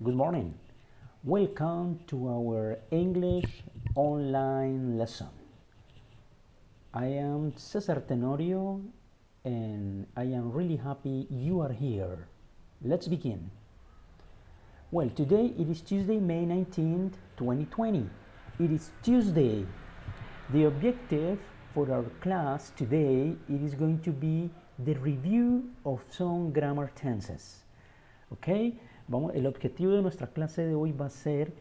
Good morning. Welcome to our English online lesson. I am Cesar Tenorio and I am really happy you are here. Let's begin. Well, today it is Tuesday, May 19th, 2020. It is Tuesday. The objective for our class today it is going to be the review of some grammar tenses. Okay? El objetivo de nuestra clase de hoy va a ser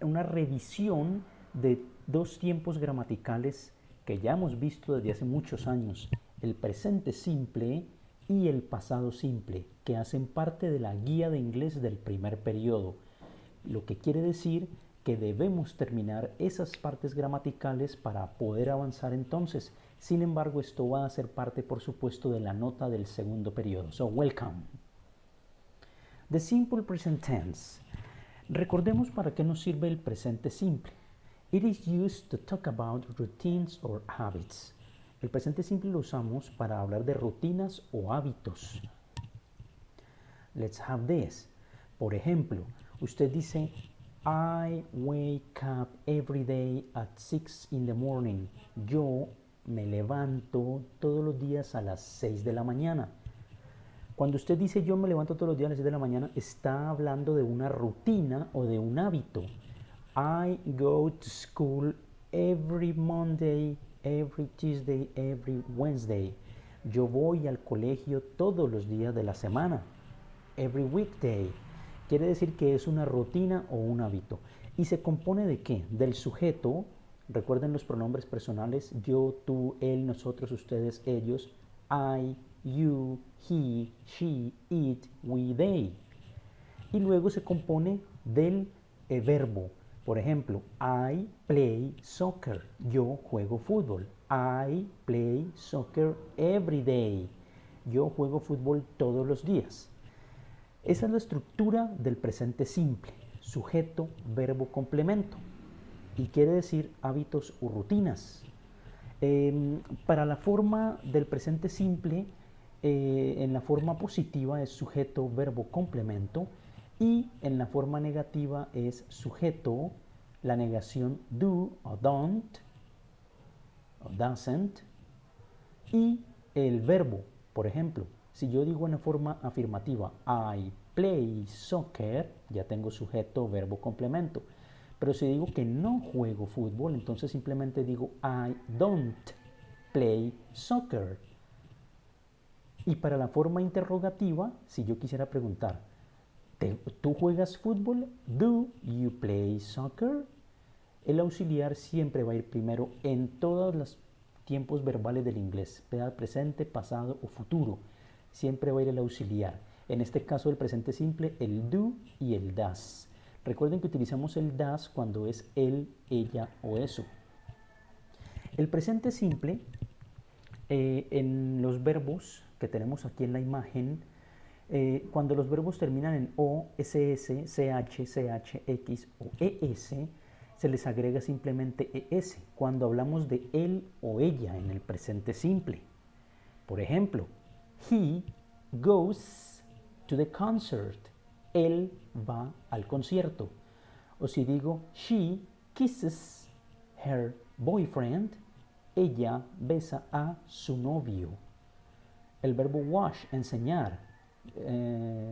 una revisión de dos tiempos gramaticales que ya hemos visto desde hace muchos años, el presente simple y el pasado simple, que hacen parte de la guía de inglés del primer periodo, lo que quiere decir que debemos terminar esas partes gramaticales para poder avanzar entonces. Sin embargo, esto va a ser parte, por supuesto, de la nota del segundo periodo. So, welcome. The simple present tense. Recordemos para qué nos sirve el presente simple. It is used to talk about routines or habits. El presente simple lo usamos para hablar de rutinas o hábitos. Let's have this. Por ejemplo, usted dice, I wake up every day at 6 in the morning. Yo me levanto todos los días a las 6 de la mañana. Cuando usted dice yo me levanto todos los días a las 6 de la mañana, está hablando de una rutina o de un hábito. I go to school every Monday, every Tuesday, every Wednesday. Yo voy al colegio todos los días de la semana. Every weekday. Quiere decir que es una rutina o un hábito. ¿Y se compone de qué? Del sujeto. Recuerden los pronombres personales. Yo, tú, él, nosotros, ustedes, ellos. I, you, he, she, it, we, they. Y luego se compone del verbo. Por ejemplo, I play soccer. Yo juego fútbol. I play soccer every day. Yo juego fútbol todos los días. Esa es la estructura del presente simple. Sujeto, verbo, complemento. Y quiere decir hábitos o rutinas. Para la forma del presente simple, en la forma positiva es sujeto, verbo, complemento, y en la forma negativa es sujeto, la negación do o don't o doesn't, y el verbo. Por ejemplo, si yo digo en la forma afirmativa I play soccer, ya tengo sujeto, verbo, complemento. Pero si digo que no juego fútbol, entonces simplemente digo I don't play soccer. Y para la forma interrogativa, si yo quisiera preguntar, ¿tú juegas fútbol? Do you play soccer? El auxiliar siempre va a ir primero en todos los tiempos verbales del inglés, sea presente, pasado o futuro. Siempre va a ir el auxiliar. En este caso del presente simple, el do y el does. Recuerden que utilizamos el does cuando es él, ella o eso. El presente simple, en los verbos que tenemos aquí en la imagen, cuando los verbos terminan en o, ss, ch, ch, x o es, se les agrega simplemente es cuando hablamos de él o ella en el presente simple. Por ejemplo, he goes to the concert. Él va al concierto. O si digo, she kisses her boyfriend. Ella besa a su novio. El verbo wash, enseñar,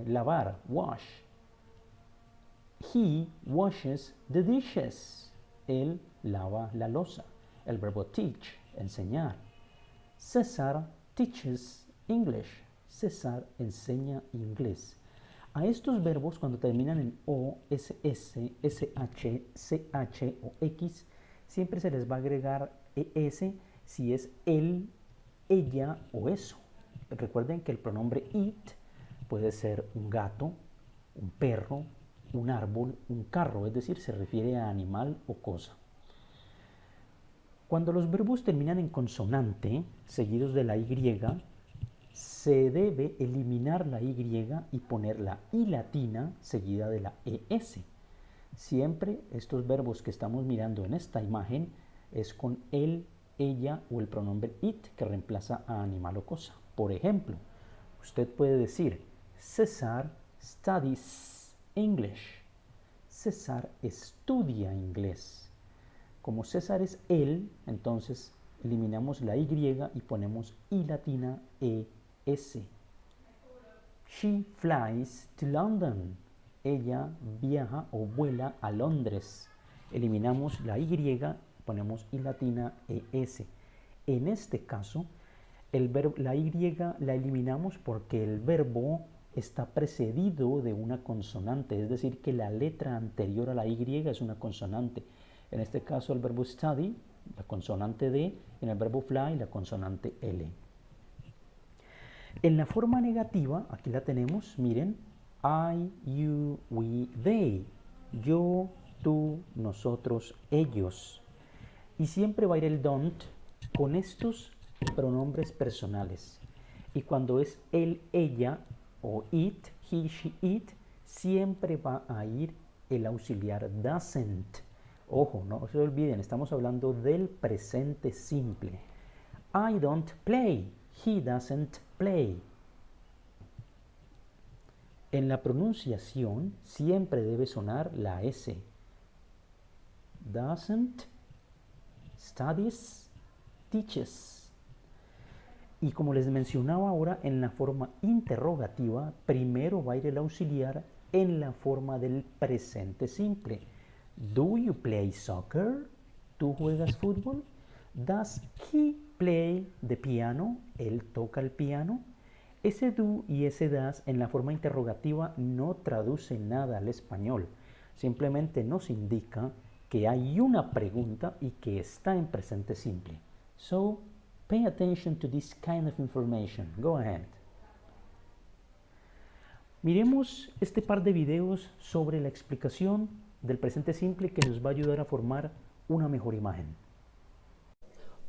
lavar, wash. He washes the dishes. Él lava la loza. El verbo teach, enseñar. César teaches English. César enseña inglés. A estos verbos, cuando terminan en o, ss, sh, ch o x, siempre se les va a agregar es si es él, ella o eso. Recuerden que el pronombre it puede ser un gato, un perro, un árbol, un carro, es decir, se refiere a animal o cosa. Cuando los verbos terminan en consonante, seguidos de la y, se debe eliminar la y y poner la i latina seguida de la es. Siempre estos verbos que estamos mirando en esta imagen es con él, ella o el pronombre it que reemplaza a animal o cosa. Por ejemplo, usted puede decir César studies English. César estudia inglés. Como César es él, entonces eliminamos la Y y ponemos I latina ES. She flies to London. Ella viaja o vuela a Londres. Eliminamos la Y, ponemos I latina ES. En este caso, la Y la eliminamos porque el verbo está precedido de una consonante, es decir, que la letra anterior a la Y es una consonante. En este caso, el verbo study, la consonante D, en el verbo fly, la consonante L. En la forma negativa, aquí la tenemos, miren, I, you, we, they. Yo, tú, nosotros, ellos. Y siempre va a ir el don't con estos pronombres personales. Y cuando es él, ella o it, he, she, it, siempre va a ir el auxiliar doesn't. Ojo, no se olviden, estamos hablando del presente simple. I don't play. He doesn't play. En la pronunciación siempre debe sonar la S. Doesn't, studies, teaches. Y como les mencionaba ahora, en la forma interrogativa, primero va a ir el auxiliar en la forma del presente simple. Do you play soccer? ¿Tú juegas fútbol? Does he play the piano? ¿Él toca el piano? Ese do y ese does en la forma interrogativa no traduce nada al español. Simplemente nos indica que hay una pregunta y que está en presente simple. So, pay attention to this kind of information. Go ahead. Miremos este par de videos sobre la explicación del presente simple que nos va a ayudar a formar una mejor imagen.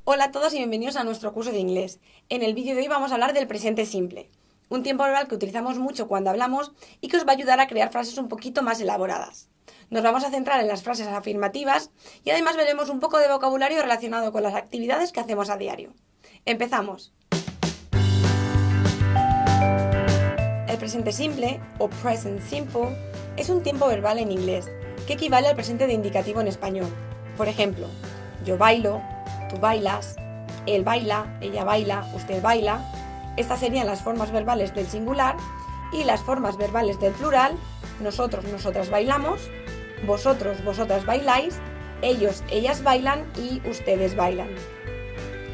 Hola a todos y bienvenidos a nuestro curso de inglés. En el vídeo de hoy vamos a hablar del presente simple, un tiempo verbal que utilizamos mucho cuando hablamos y que os va a ayudar a crear frases un poquito más elaboradas. Nos vamos a centrar en las frases afirmativas y además veremos un poco de vocabulario relacionado con las actividades que hacemos a diario. ¡Empezamos! El presente simple, o present simple, es un tiempo verbal en inglés que equivale al presente de indicativo en español. Por ejemplo, yo bailo, tú bailas, él baila, ella baila, usted baila. Estas serían las formas verbales del singular y las formas verbales del plural: nosotros, nosotras bailamos, vosotros, vosotras bailáis, ellos, ellas bailan y ustedes bailan.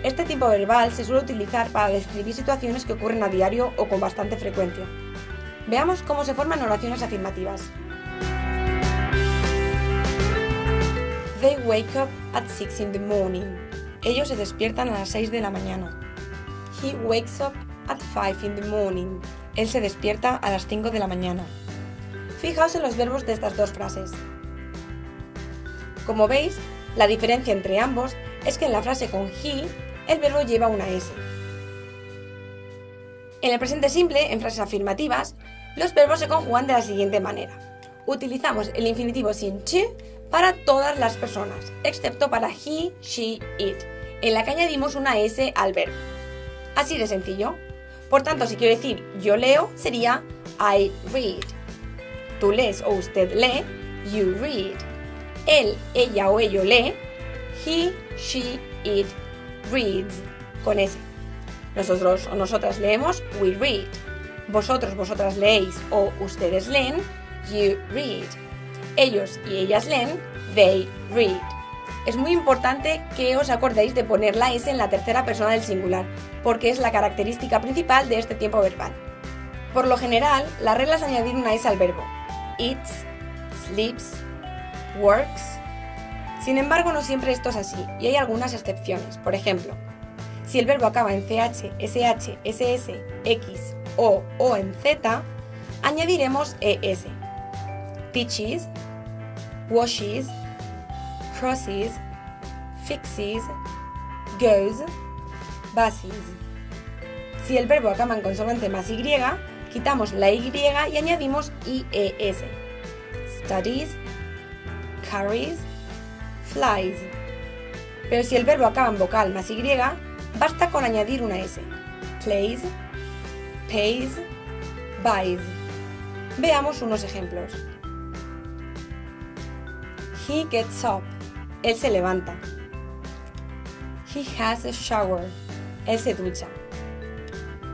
Este tiempo verbal se suele utilizar para describir situaciones que ocurren a diario o con bastante frecuencia. Veamos cómo se forman oraciones afirmativas. They wake up at 6 in the morning. Ellos se despiertan a las 6 de la mañana. He wakes up at 5 in the morning. Él se despierta a las 5 de la mañana. Fijaos en los verbos de estas dos frases. Como veis, la diferencia entre ambos es que en la frase con he, el verbo lleva una S. En el presente simple, en frases afirmativas, los verbos se conjugan de la siguiente manera. Utilizamos el infinitivo sin to para todas las personas, excepto para he, she, it, en la que añadimos una S al verbo. Así de sencillo. Por tanto, si quiero decir yo leo, sería I read. Tú lees o usted lee, you read. Él, ella o ello lee, he, she, it reads, con S. Nosotros o nosotras leemos, we read. Vosotros, vosotras leéis o ustedes leen, you read. Ellos y ellas leen, they read. Es muy importante que os acordéis de poner la S en la tercera persona del singular, porque es la característica principal de este tiempo verbal. Por lo general, la regla es añadir una S al verbo. Eats, sleeps, works. Sin embargo, no siempre esto es así, y hay algunas excepciones. Por ejemplo, si el verbo acaba en CH, SH, SS, X o en Z, añadiremos ES. Teaches, washes, crosses, fixes, goes, buses. Si el verbo acaba en consonante más Y, quitamos la Y y añadimos IES. Studies, carries, flies. Pero si el verbo acaba en vocal más Y, basta con añadir una S. Plays, pays, buys. Veamos unos ejemplos. He gets up. Él se levanta. He has a shower. Él se ducha.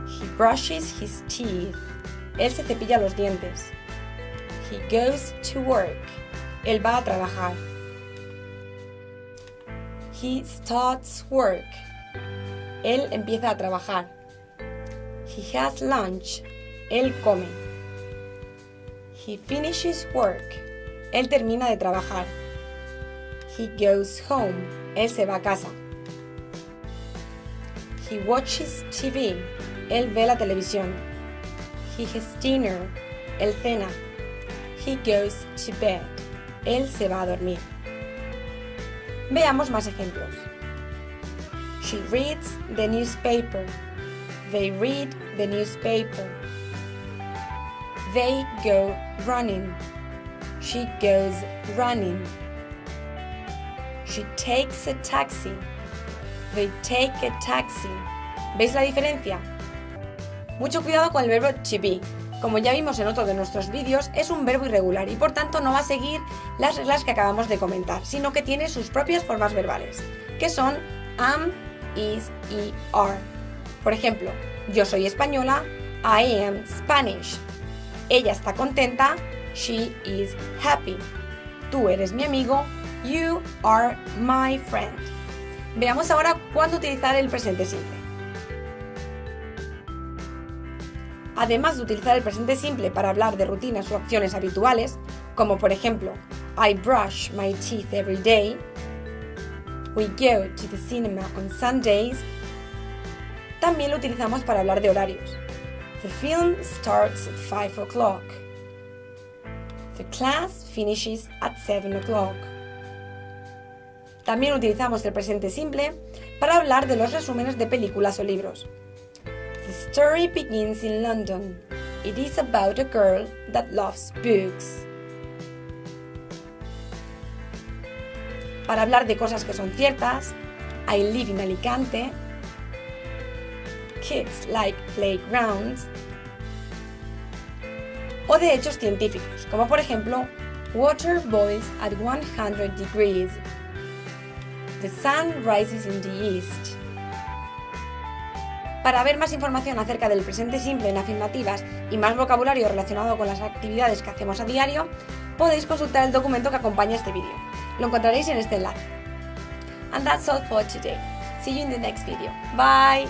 He brushes his teeth. Él se cepilla los dientes. He goes to work. Él va a trabajar. He starts work. Él empieza a trabajar. He has lunch. Él come. He finishes work. Él termina de trabajar. He goes home. Él se va a casa. He watches TV. Él ve la televisión. He has dinner. Él cena. He goes to bed. Él se va a dormir. Veamos más ejemplos. She reads the newspaper. They read the newspaper. They go running. She goes running. She takes a taxi. They take a taxi. ¿Veis la diferencia? Mucho cuidado con el verbo to be. Como ya vimos en otro de nuestros vídeos, es un verbo irregular y por tanto no va a seguir las reglas que acabamos de comentar, sino que tiene sus propias formas verbales, que son am, is y are. Por ejemplo, yo soy española, I am Spanish. Ella está contenta, she is happy. Tú eres mi amigo, you are my friend. Veamos ahora cuándo utilizar el presente simple. Además de utilizar el presente simple para hablar de rutinas o acciones habituales, como por ejemplo, I brush my teeth every day, we go to the cinema on Sundays, también lo utilizamos para hablar de horarios. The film starts at 5 o'clock. The class finishes at 7 o'clock. También utilizamos el presente simple para hablar de los resúmenes de películas o libros. The story begins in London. It is about a girl that loves books. Para hablar de cosas que son ciertas, I live in Alicante. Kids like playgrounds. O de hechos científicos, como por ejemplo, water boils at 100 degrees. The sun rises in the east. Para ver más información acerca del presente simple en afirmativas y más vocabulario relacionado con las actividades que hacemos a diario, podéis consultar el documento que acompaña este vídeo. Lo encontraréis en este enlace. And that's all for today. See you in the next video. Bye!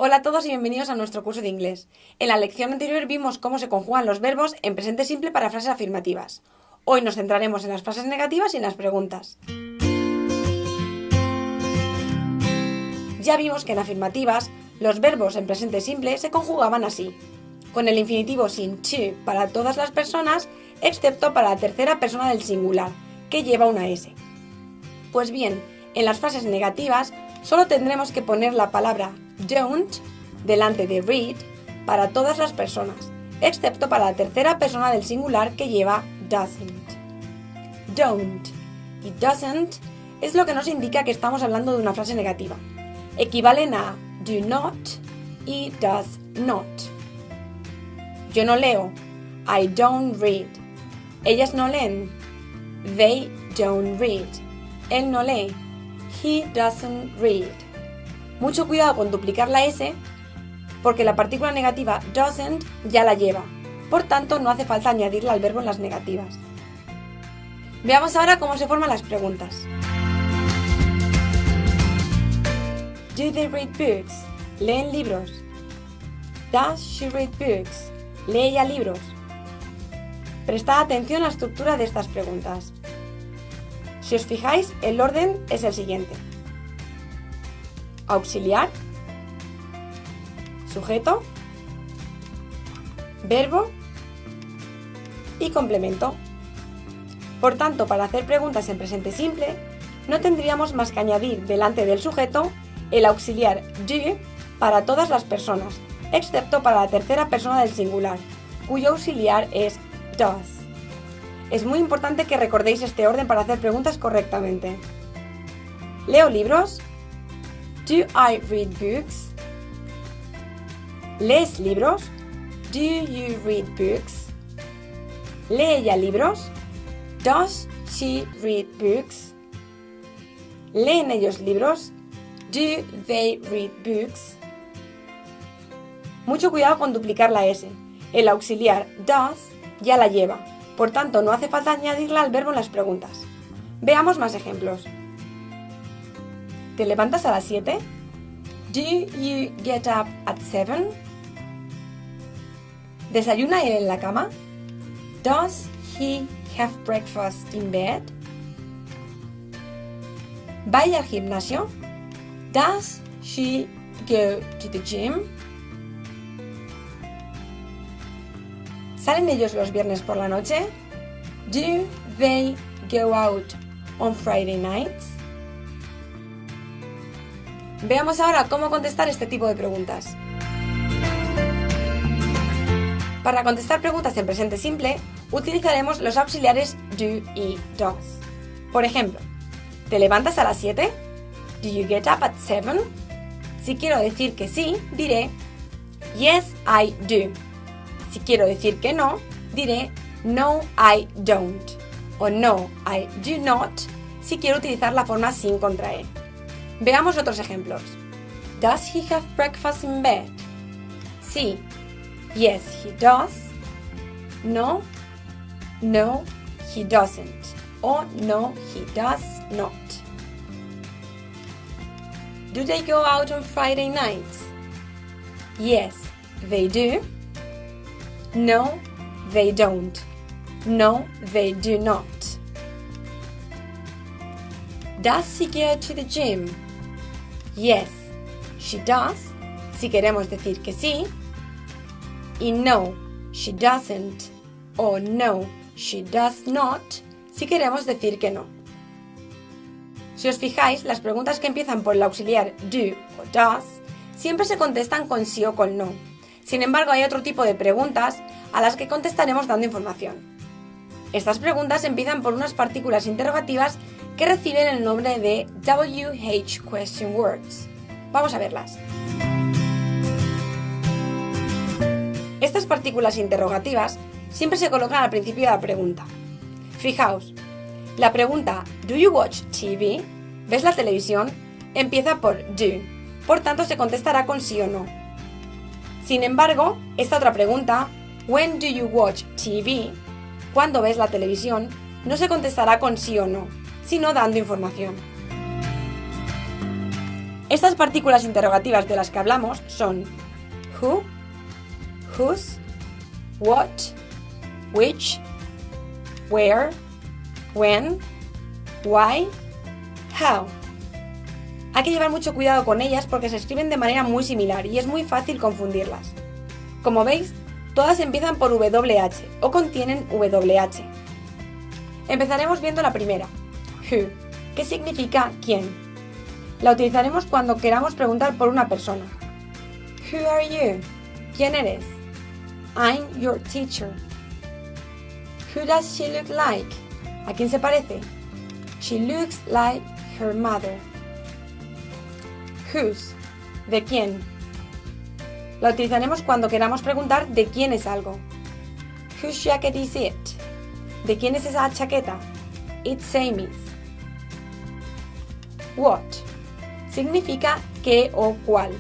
Hola a todos y bienvenidos a nuestro curso de inglés. En la lección anterior vimos cómo se conjugan los verbos en presente simple para frases afirmativas. Hoy nos centraremos en las frases negativas y en las preguntas. Ya vimos que en afirmativas los verbos en presente simple se conjugaban así, con el infinitivo sin to para todas las personas, excepto para la tercera persona del singular, que lleva una S. Pues bien, en las frases negativas solo tendremos que poner la palabra don't delante de read para todas las personas, excepto para la tercera persona del singular que lleva doesn't. Don't y doesn't es lo que nos indica que estamos hablando de una frase negativa. Equivalen a do not y does not. Yo no leo, I don't read. Ellas no leen, they don't read. Él no lee, he doesn't read. Mucho cuidado con duplicar la S, porque la partícula negativa doesn't ya la lleva. Por tanto, no hace falta añadirla al verbo en las negativas. Veamos ahora cómo se forman las preguntas. Do they read books? ¿Leen libros? Does she read books? ¿Lee ella libros? Prestad atención a la estructura de estas preguntas. Si os fijáis, el orden es el siguiente. Auxiliar, sujeto, verbo y complemento. Por tanto, para hacer preguntas en presente simple, no tendríamos más que añadir delante del sujeto el auxiliar do para todas las personas, excepto para la tercera persona del singular, cuyo auxiliar es does. Es muy importante que recordéis este orden para hacer preguntas correctamente. ¿Leo libros? Do I read books? ¿Lees libros? Do you read books? ¿Lee ella libros? Does she read books? ¿Leen ellos libros? Do they read books? Mucho cuidado con duplicar la S. El auxiliar does ya la lleva, por tanto no hace falta añadirla al verbo en las preguntas. Veamos más ejemplos. ¿Te levantas a las 7? Do you get up at 7? ¿Desayuna él en la cama? Does he have breakfast in bed? ¿Va ella al gimnasio? Does she go to the gym? ¿Salen ellos los viernes por la noche? Do they go out on Friday nights? Veamos ahora cómo contestar este tipo de preguntas. Para contestar preguntas en presente simple, utilizaremos los auxiliares do y does. Por ejemplo, ¿te levantas a las 7? Do you get up at 7? Si quiero decir que sí, diré Yes, I do. Si quiero decir que no, diré No, I don't. O No, I do not, si quiero utilizar la forma sin contraer. Veamos otros ejemplos. Does he have breakfast in bed? Sí. Yes, he does. No. No, he doesn't. O no, he does not. Do they go out on Friday nights? Yes, they do. No, they don't. No, they do not. Does she go to the gym? Yes, she does, si queremos decir que sí. Y no, she doesn't. O no, she does not, si queremos decir que no. Si os fijáis, las preguntas que empiezan por el auxiliar do o does siempre se contestan con sí o con no. Sin embargo, hay otro tipo de preguntas a las que contestaremos dando información. Estas preguntas empiezan por unas partículas interrogativas que reciben el nombre de WH question words. Vamos a verlas. Estas partículas interrogativas siempre se colocan al principio de la pregunta. Fijaos, la pregunta ¿Do you watch TV? ¿Ves la televisión? Empieza por do, por tanto se contestará con sí o no. Sin embargo, esta otra pregunta, When do you watch TV? ¿Cuándo ves la televisión? No se contestará con sí o no, sino dando información. Estas partículas interrogativas de las que hablamos son who, whose, what, which, where, when, why, how. Hay que llevar mucho cuidado con ellas porque se escriben de manera muy similar y es muy fácil confundirlas. Como veis, todas empiezan por WH o contienen WH. Empezaremos viendo la primera, who, que significa quién. La utilizaremos cuando queramos preguntar por una persona. Who are you? ¿Quién eres? I'm your teacher. Who does she look like? ¿A quién se parece? She looks like her mother. Whose, ¿de quién? La utilizaremos cuando queramos preguntar de quién es algo. Whose jacket is it? ¿De quién es esa chaqueta? It's Amy's. What significa qué o cuál.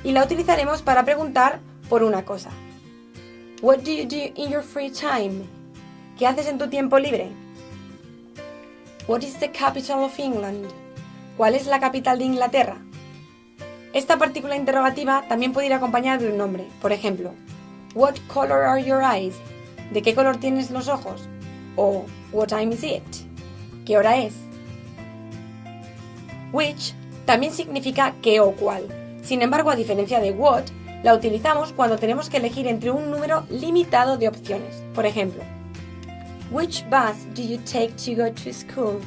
Y la utilizaremos para preguntar por una cosa. What do you do in your free time? ¿Qué haces en tu tiempo libre? What is the capital of England? ¿Cuál es la capital de Inglaterra? Esta partícula interrogativa también puede ir acompañada de un nombre. Por ejemplo, What color are your eyes? ¿De qué color tienes los ojos? O What time is it? ¿Qué hora es? Which también significa qué o cuál. Sin embargo, a diferencia de what, la utilizamos cuando tenemos que elegir entre un número limitado de opciones. Por ejemplo, Which bus do you take to go to school?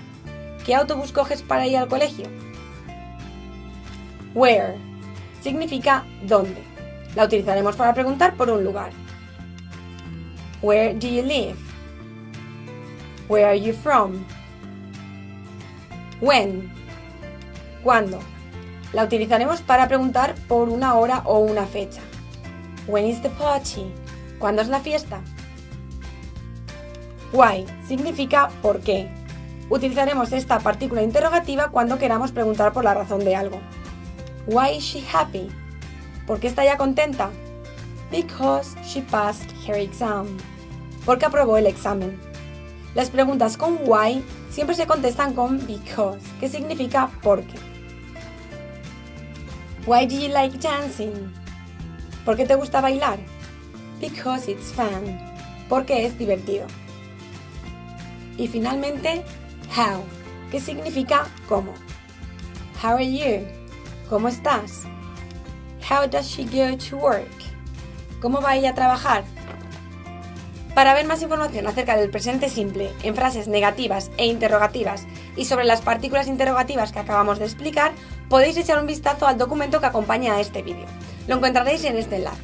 ¿Qué autobús coges para ir al colegio? Where significa dónde. La utilizaremos para preguntar por un lugar. Where do you live? Where are you from? When. ¿Cuándo? La utilizaremos para preguntar por una hora o una fecha. When is the party? ¿Cuándo es la fiesta? Why significa ¿por qué? Utilizaremos esta partícula interrogativa cuando queramos preguntar por la razón de algo. Why is she happy? ¿Por qué está ella contenta? Because she passed her exam. Porque aprobó el examen. Las preguntas con why siempre se contestan con because, que significa por qué. Why do you like dancing? ¿Por qué te gusta bailar? Because it's fun. Porque es divertido. Y finalmente, how, que significa cómo. How are you? ¿Cómo estás? How does she go to work? ¿Cómo va ella a trabajar? Para ver más información acerca del presente simple en frases negativas e interrogativas y sobre las partículas interrogativas que acabamos de explicar, podéis echar un vistazo al documento que acompaña a este vídeo. Lo encontraréis en este enlace.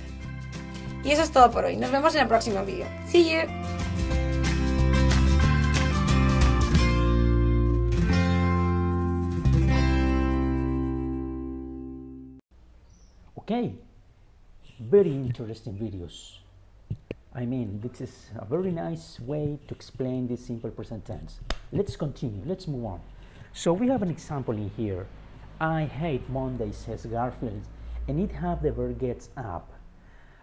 Y eso es todo por hoy. Nos vemos en el próximo vídeo. See you! Okay, very interesting videos. I mean, this is a very nice way to explain this simple present tense. Let's continue, let's move on. So we have an example in here. I hate Monday, says Garfield, and it have the verb gets up.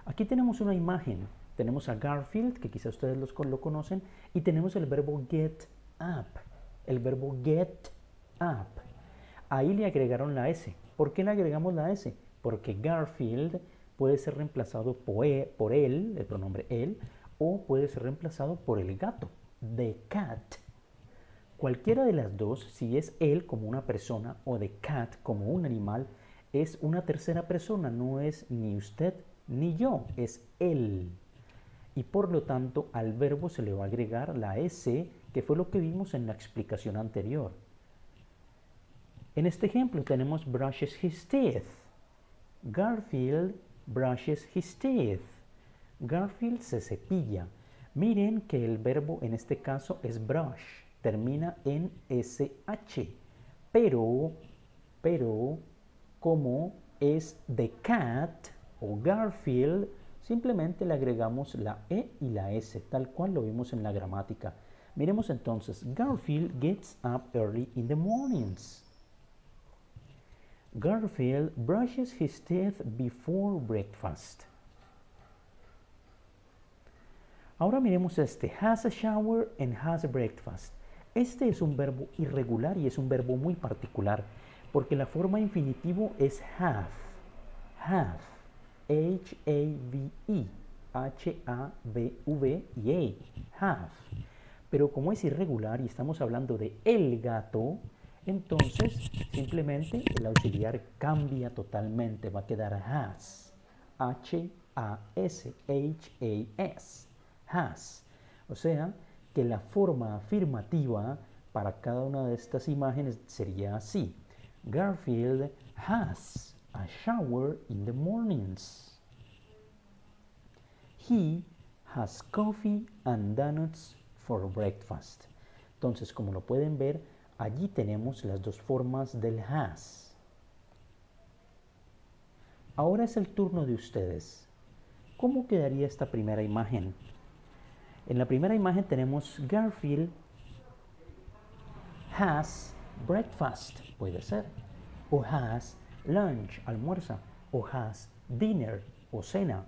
Aquí tenemos una imagen. Tenemos a Garfield, que quizá ustedes lo conocen, y tenemos el verbo get up. El verbo get up. Ahí le agregaron la S. ¿Por qué le agregamos la S? Porque Garfield puede ser reemplazado por él, el pronombre él, o puede ser reemplazado por el gato, the cat. Cualquiera de las dos, si es él como una persona o the cat como un animal, es una tercera persona, no es ni usted ni yo, es él. Y por lo tanto al verbo se le va a agregar la S, que fue lo que vimos en la explicación anterior. En este ejemplo tenemos brushes his teeth. Garfield brushes his teeth. Garfield se cepilla. Miren que el verbo en este caso es brush, termina en SH, pero como es the cat o Garfield, simplemente le agregamos la E y la S, tal cual lo vimos en la gramática. Miremos entonces, Garfield gets up early in the mornings. Garfield brushes his teeth before breakfast. Ahora miremos este, has a shower and has a breakfast. Este es un verbo irregular y es un verbo muy particular, porque la forma infinitivo es have, H-A-V-E, H-A-V-V y A, have. Pero como es irregular y estamos hablando de el gato, entonces simplemente el auxiliar cambia totalmente, va a quedar has, H-A-S-H-A-S, has. O sea que la forma afirmativa para cada una de estas imágenes sería así: Garfield has a shower in the mornings. He has coffee and donuts for breakfast. Entonces, como lo pueden ver, allí tenemos las dos formas del has. Ahora es el turno de ustedes. ¿Cómo quedaría esta primera imagen? En la primera imagen tenemos Garfield has breakfast, puede ser, o has lunch, almuerza, o has dinner, o cena.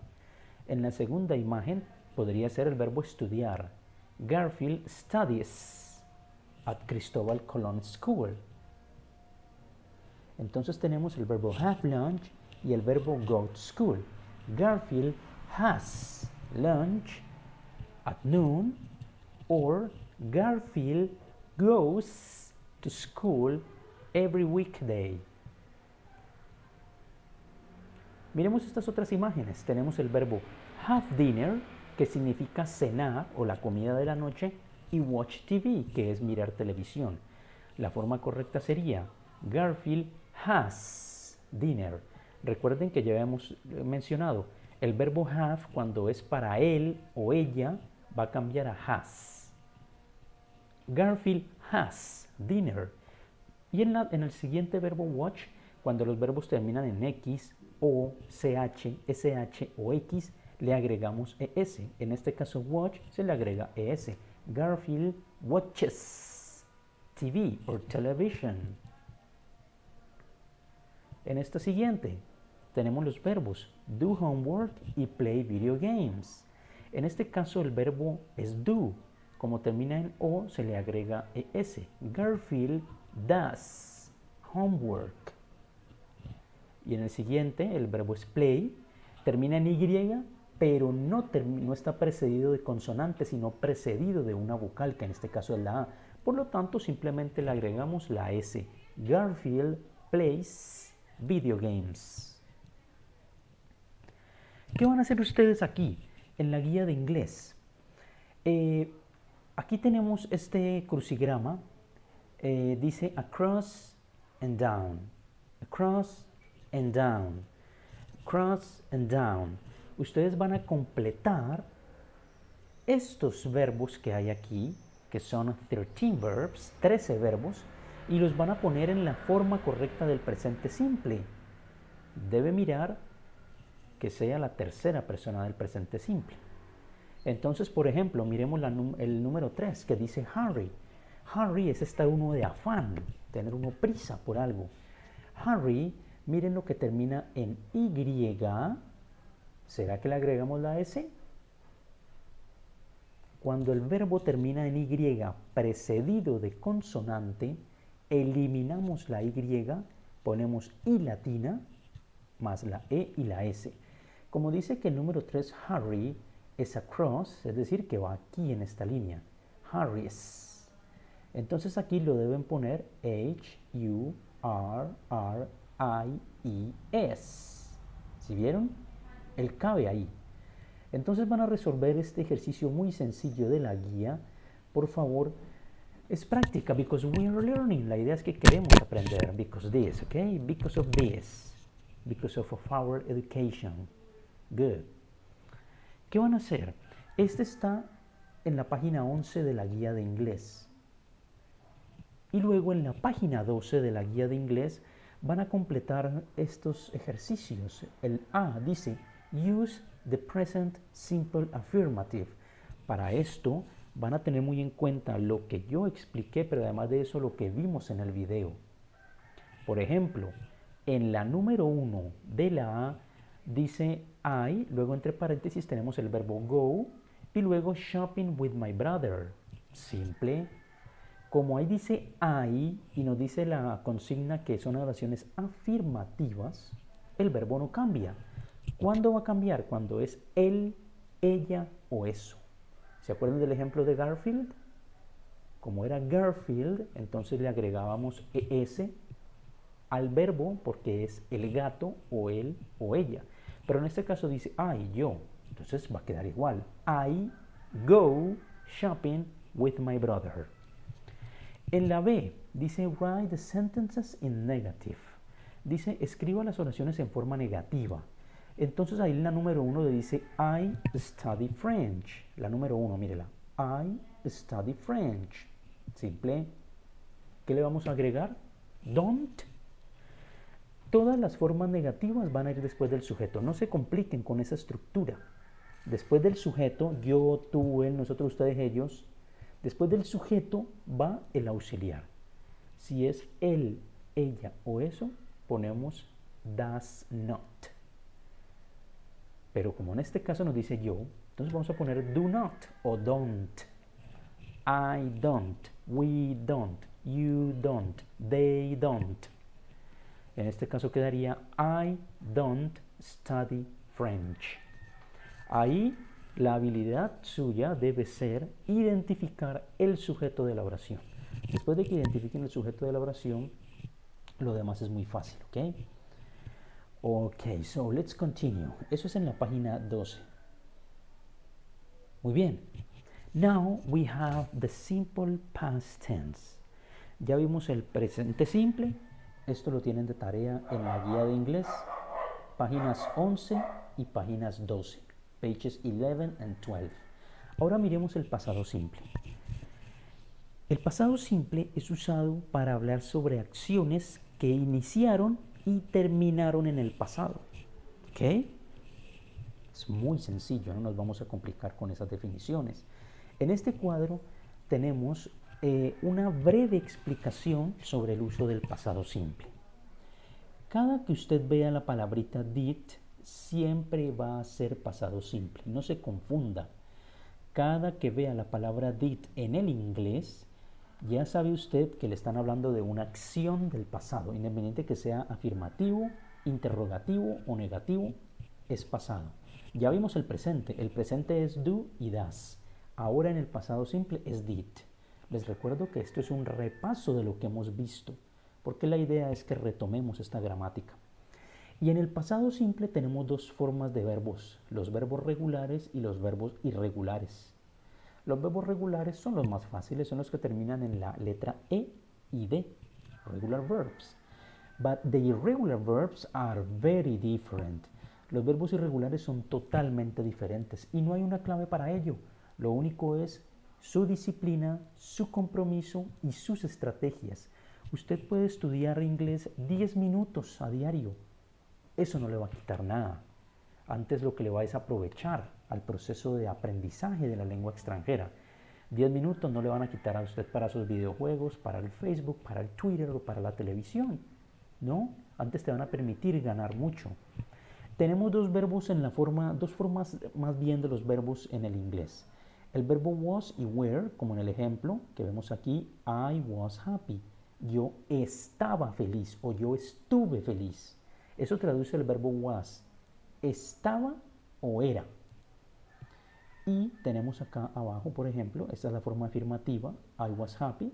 En la segunda imagen podría ser el verbo estudiar. Garfield studies at Cristóbal Colón School. Entonces tenemos el verbo have lunch y el verbo go to school. Garfield has lunch at noon, or Garfield goes to school every weekday. Miremos estas otras imágenes. Tenemos el verbo have dinner, que significa cenar o la comida de la noche, y watch TV, que es mirar televisión. La forma correcta sería Garfield has dinner. Recuerden que ya habíamos mencionado, el verbo have cuando es para él o ella va a cambiar a has. Garfield has dinner. Y en el siguiente verbo watch Cuando los verbos terminan en X, O, CH, SH o X, le agregamos ES. En este caso, watch, se le agrega ES. Garfield watches TV or television. En esta siguiente, tenemos los verbos do homework y play video games. En este caso, el verbo es do. Como termina en O, se le agrega ES. Garfield does homework. Y en el siguiente, el verbo es play, termina en Y, pero no está precedido de consonante, sino precedido de una vocal, que en este caso es la A. Por lo tanto, simplemente le agregamos la S. Garfield plays video games. ¿Qué van a hacer ustedes aquí, en la guía de inglés? Aquí tenemos este crucigrama. Dice across and down. Across and down. Cross and down. Ustedes van a completar estos verbos que hay aquí, que son 13 verbs, 13 verbos, y los van a poner en la forma correcta del presente simple. Debe mirar que sea la tercera persona del presente simple. Entonces, por ejemplo, miremos el número 3 que dice Harry. Harry es estar uno de afán, tener uno prisa por algo. Harry, miren lo que termina en Y. ¿Será que le agregamos la S? Cuando el verbo termina en Y precedido de consonante, eliminamos la Y, ponemos I latina más la E y la S. Como dice que el número 3, Harry, es across, es decir, que va aquí en esta línea. Harry's. Entonces aquí lo deben poner H-U-R-R-I-E-S. ¿Sí vieron? Él cabe ahí. Entonces van a resolver este ejercicio muy sencillo de la guía. Por favor, es práctica, because we are learning. La idea es que queremos aprender, because this, okay? Because of this. Because of our education. Good. ¿Qué van a hacer? Este está en la página 11 de la guía de inglés. Y luego en la página 12 de la guía de inglés van a completar estos ejercicios. El A dice, use the present simple affirmative. Para esto van a tener muy en cuenta lo que yo expliqué, pero además de eso lo que vimos en el video. Por ejemplo, en la número 1 de la A dice I, luego entre paréntesis tenemos el verbo go y luego shopping with my brother. Simple. Como ahí dice I y nos dice la consigna que son oraciones afirmativas, el verbo no cambia. ¿Cuándo va a cambiar? Cuando es él, ella o eso. ¿Se acuerdan del ejemplo de Garfield? Como era Garfield, entonces le agregábamos ES al verbo porque es el gato o él o ella. Pero en este caso dice I, yo. Entonces va a quedar igual. I go shopping with my brother. En la B dice write the sentences in negative. Dice escriba las oraciones en forma negativa. Entonces ahí en la número 1 le dice I study French. La número 1, mírela. I study French. Simple. ¿Qué le vamos a agregar? Don't. Todas las formas negativas van a ir después del sujeto. No se compliquen con esa estructura. Después del sujeto, yo, tú, él, nosotros, ustedes, ellos. Después del sujeto va el auxiliar. Si es él, ella o eso, ponemos does not. Pero como en este caso nos dice yo, entonces vamos a poner do not o don't. I don't, we don't, you don't, they don't. En este caso quedaría I don't study French. Ahí la habilidad suya debe ser identificar el sujeto de la oración. Después de que identifiquen el sujeto de la oración, lo demás es muy fácil, ¿ok? Ok, so let's continue. Eso es en la página 12. Muy bien. Now we have the simple past tense. Ya vimos el presente simple. Esto lo tienen de tarea en la guía de inglés, páginas 11 y páginas 12, pages 11 and 12. Ahora miremos el pasado simple. El pasado simple es usado para hablar sobre acciones que iniciaron y terminaron en el pasado. ¿Ok? Es muy sencillo, no nos vamos a complicar con esas definiciones. En este cuadro tenemos una breve explicación sobre el uso del pasado simple. Cada que usted vea la palabrita did, siempre va a ser pasado simple. No se confunda. Cada que vea la palabra did en el inglés, ya sabe usted que le están hablando de una acción del pasado, independiente que sea afirmativo, interrogativo o negativo, es pasado. Ya vimos el presente es do y does. Ahora en el pasado simple es did. Les recuerdo que esto es un repaso de lo que hemos visto, porque la idea es que retomemos esta gramática. Y en el pasado simple tenemos dos formas de verbos, los verbos regulares y los verbos irregulares. Los verbos regulares son los más fáciles, son los que terminan en la letra E y D, regular verbs. But the irregular verbs are very different. Los verbos irregulares son totalmente diferentes y no hay una clave para ello. Lo único es su disciplina, su compromiso y sus estrategias. Usted puede estudiar inglés 10 minutos a diario. Eso no le va a quitar nada. Antes lo que le va es aprovechar al proceso de aprendizaje de la lengua extranjera. 10 minutos no le van a quitar a usted para sus videojuegos, para el Facebook, para el Twitter o para la televisión. ¿No? Antes te van a permitir ganar mucho. Tenemos dos formas más bien de los verbos en el inglés. El verbo was y were, como en el ejemplo que vemos aquí, I was happy. Yo estaba feliz o yo estuve feliz. Eso traduce el verbo was. Estaba o era. Y tenemos acá abajo, por ejemplo, esta es la forma afirmativa, I was happy,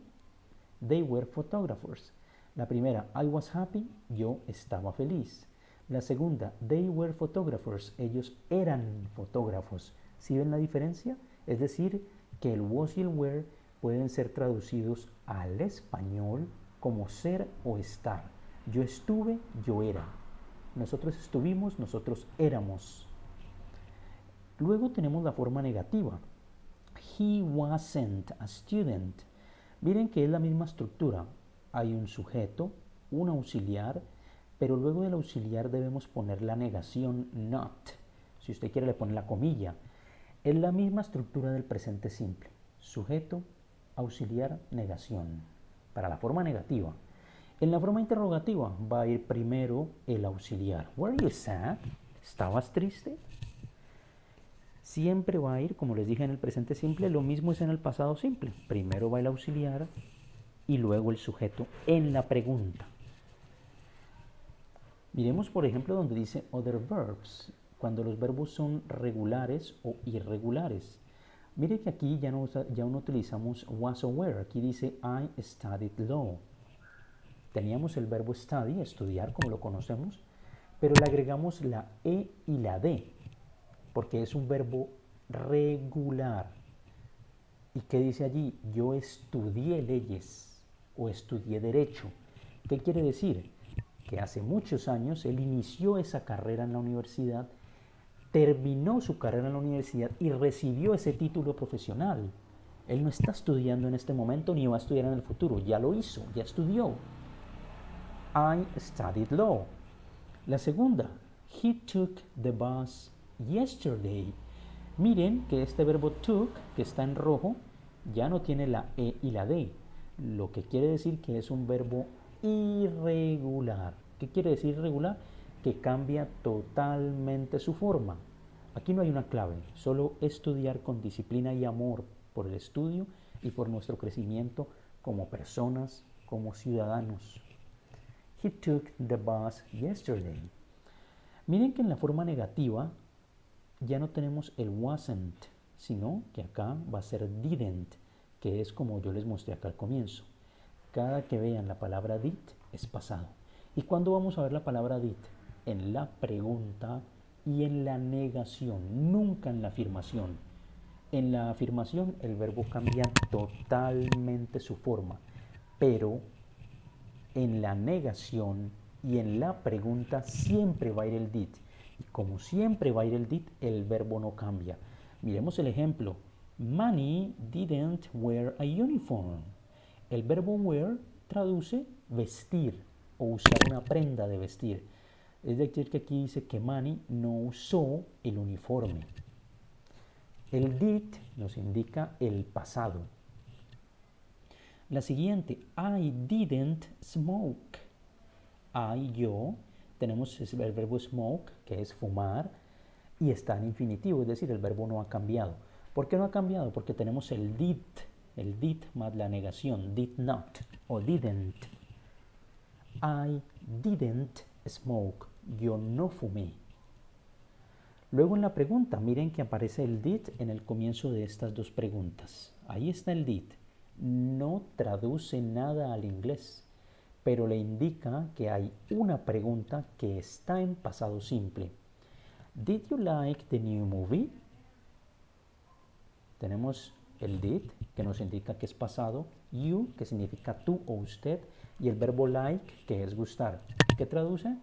they were photographers. La primera, I was happy, yo estaba feliz. La segunda, they were photographers, ellos eran fotógrafos. ¿Sí ven la diferencia? Es decir, que el was y el were pueden ser traducidos al español como ser o estar. Yo estuve, yo era. Nosotros estuvimos, nosotros éramos. Luego tenemos la forma negativa. He wasn't a student. Miren que es la misma estructura. Hay un sujeto, un auxiliar, pero luego del auxiliar debemos poner la negación not. Si usted quiere le pone la comilla. Es la misma estructura del presente simple. Sujeto, auxiliar, negación. Para la forma negativa. En la forma interrogativa va a ir primero el auxiliar. Were you sad? ¿Estabas triste? Siempre va a ir, como les dije en el presente simple, lo mismo es en el pasado simple. Primero va el auxiliar y luego el sujeto en la pregunta. Miremos, por ejemplo, donde dice other verbs, cuando los verbos son regulares o irregulares. Mire que aquí ya no utilizamos was o were. Aquí dice I studied law. Teníamos el verbo study, estudiar, como lo conocemos, pero le agregamos la E y la D, porque es un verbo regular. ¿Y qué dice allí? Yo estudié leyes o estudié derecho. ¿Qué quiere decir? Que hace muchos años él inició esa carrera en la universidad, terminó su carrera en la universidad y recibió ese título profesional. Él no está estudiando en este momento ni va a estudiar en el futuro, ya lo hizo, ya estudió. I studied law. La segunda, he took the bus yesterday. Miren que este verbo took, que está en rojo, ya no tiene la E y la D, lo que quiere decir que es un verbo irregular. ¿Qué quiere decir irregular? Que cambia totalmente su forma. Aquí no hay una clave, solo estudiar con disciplina y amor por el estudio y por nuestro crecimiento como personas, como ciudadanos. He took the bus yesterday. Miren que en la forma negativa ya no tenemos el wasn't, sino que acá va a ser didn't, que es como yo les mostré acá al comienzo. Cada que vean la palabra did es pasado. ¿Y cuándo vamos a ver la palabra did? En la pregunta y en la negación, nunca en la afirmación. En la afirmación el verbo cambia totalmente su forma, pero en la negación y en la pregunta siempre va a ir el did. Y como siempre va a ir el did, el verbo no cambia. Miremos el ejemplo. Manny didn't wear a uniform. El verbo wear traduce vestir o usar una prenda de vestir. Es decir, que aquí dice que Manny no usó el uniforme. El did nos indica el pasado. La siguiente, I didn't smoke. Yo, tenemos el verbo smoke, que es fumar, y está en infinitivo, es decir, el verbo no ha cambiado. ¿Por qué no ha cambiado? Porque tenemos el did más la negación, did not o didn't. I didn't smoke. Yo no fumé. Luego en la pregunta, miren que aparece el did en el comienzo de estas dos preguntas. Ahí está el did. No traduce nada al inglés, pero le indica que hay una pregunta que está en pasado simple. Did you like the new movie? Tenemos el did, que nos indica que es pasado, you, que significa tú o usted, y el verbo like, que es gustar. ¿Qué traduce?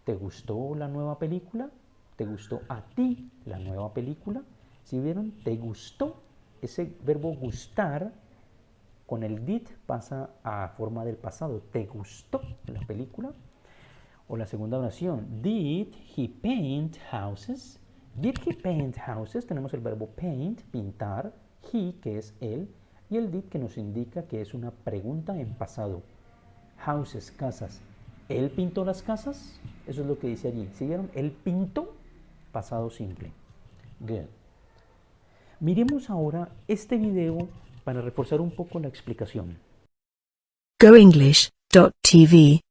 ¿Te gustó la nueva película? ¿Te gustó a ti la nueva película? ¿Sí vieron? ¿Te gustó? Ese verbo gustar con el did pasa a forma del pasado. ¿Te gustó la película? O la segunda oración. Did he paint houses? Did he paint houses? Tenemos el verbo paint, pintar. He, que es él. Y el did, que nos indica que es una pregunta en pasado. Houses, casas. ¿Él pintó las casas? Eso es lo que dice allí. ¿Sí vieron? Él pintó, pasado simple. Good. Miremos ahora este video para reforzar un poco la explicación. GoEnglish.tv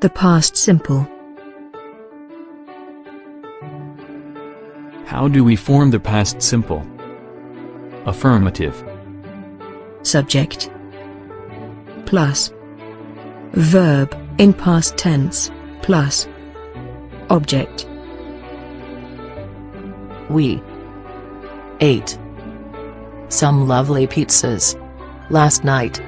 The past simple. How do we form the past simple? Affirmative. Subject plus verb in past tense plus object. We ate some lovely pizzas last night.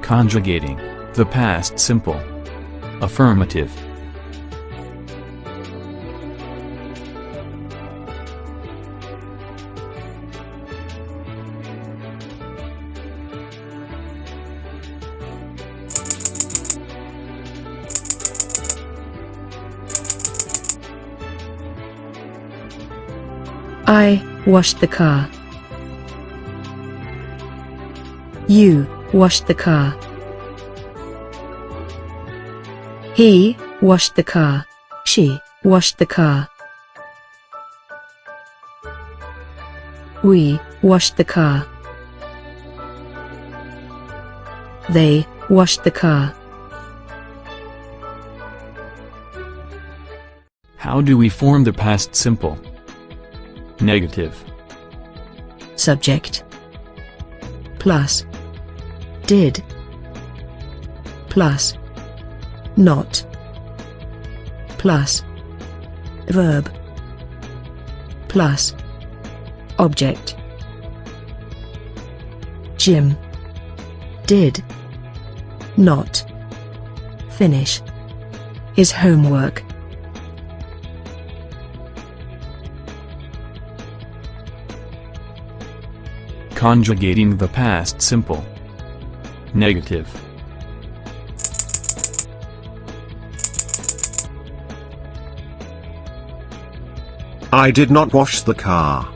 Conjugating the past simple. Affirmative. I washed the car. You washed the car. He washed the car. She washed the car. We washed the car. They washed the car. How do we form the past simple? Negative. Subject plus did plus not plus verb plus object. Jim did not finish his homework. Conjugating the past simple. Negative. I did not wash the car.